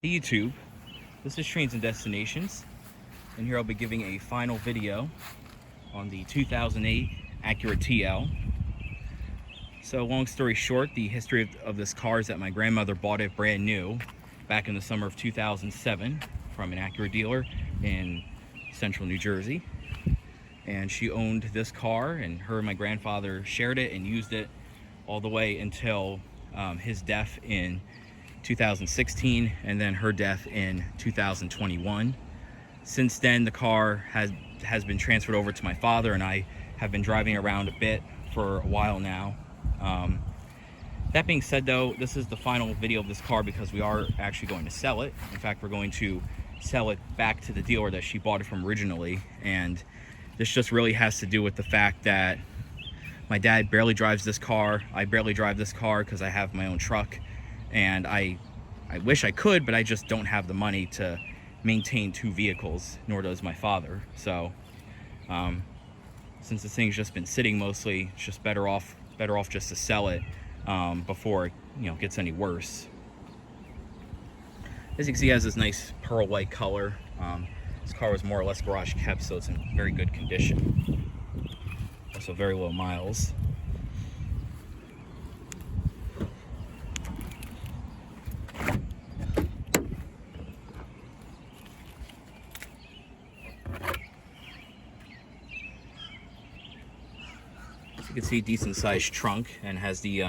YouTube. This is Trains and Destinations, and here I'll be giving a final video on the 2008 Acura TL. So long story short, the history of this car is that my grandmother bought it brand new back in the summer of 2007 from an Acura dealer in central New Jersey. And she owned this car, and her and my grandfather shared it and used it all the way until his death in 2016, and then her death in 2021. Since then, the car has been transferred over to my father, and I have been driving around a bit for a while now. That being said, though, this is the final video of this car because we are actually going to sell it. In fact, we're going to sell it back to the dealer that she bought it from originally, and this just really has to do with the fact that my dad barely drives this car. I barely drive this car because I have my own truck, and I wish I could, but I just don't have the money to maintain two vehicles, nor does my father. So since this thing's just been sitting mostly, it's just better off just to sell it before it gets any worse. As you can see, it has this nice pearl white color. This car was more or less garage kept, so it's in very good condition. Also very low miles. You can see decent sized trunk, and has the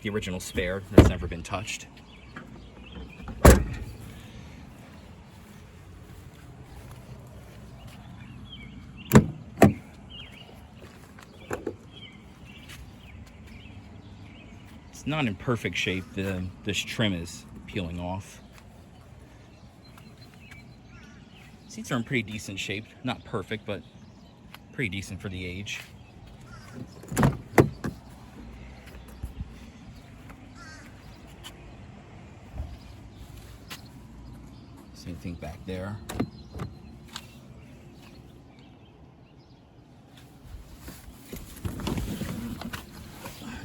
original spare that's never been touched. It's not in perfect shape. This trim is peeling off. Seats are in pretty decent shape. Not perfect, but pretty decent for the age. Same thing back there.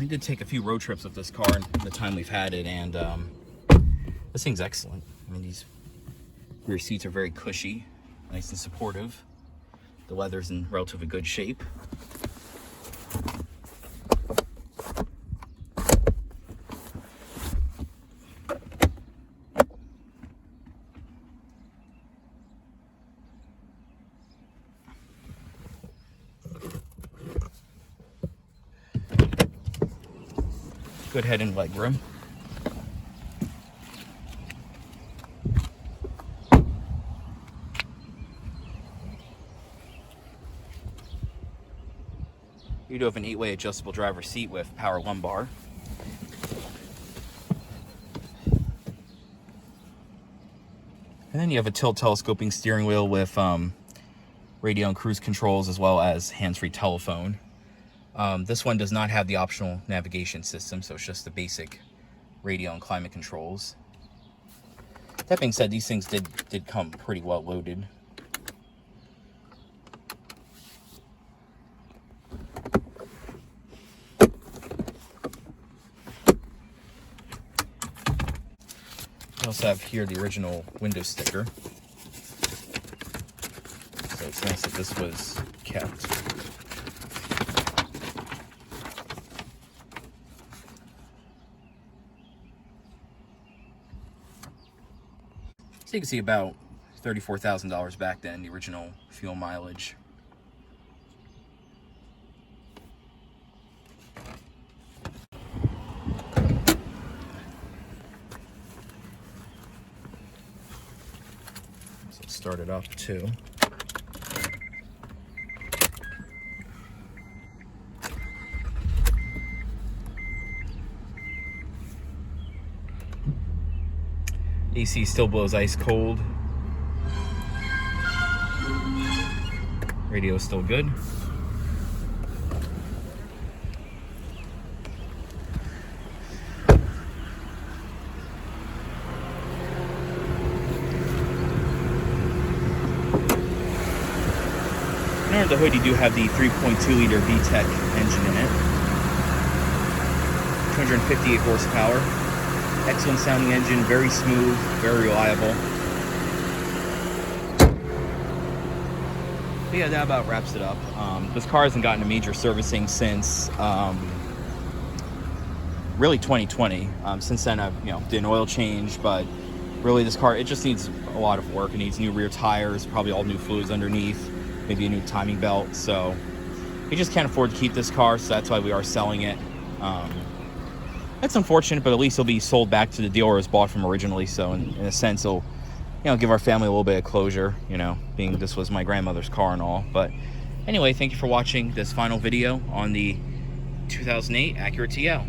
I did take a few road trips with this car in the time we've had it, and this thing's excellent. I mean, these rear seats are very cushy, nice and supportive. The leather's in relatively good shape. Good head and leg room. You do have an 8-way adjustable driver seat with power lumbar. And then you have a tilt telescoping steering wheel with radio and cruise controls, as well as hands-free telephone. This one does not have the optional navigation system, so it's just the basic radio and climate controls. That being said, these things did come pretty well loaded. We also have here the original window sticker, so it's nice that this was kept. So you can see about $34,000 back then, the original fuel mileage. So let's start it up too. AC still blows ice cold. Radio is still good. Under the hood, you do have the 3.2-liter VTEC engine in it. 258 horsepower. Excellent sounding engine, very smooth, very reliable. But yeah, that about wraps it up. This car hasn't gotten a major servicing since really 2020. Since then, I've did an oil change, but really this car, it just needs a lot of work. It needs new rear tires, probably all new fluids underneath, maybe a new timing belt. So we just can't afford to keep this car, so that's why we are selling it. That's unfortunate, but at least it'll be sold back to the dealer it was bought from originally. So in a sense, it'll give our family a little bit of closure, being this was my grandmother's car and all. But anyway, thank you for watching this final video on the 2008 Acura TL.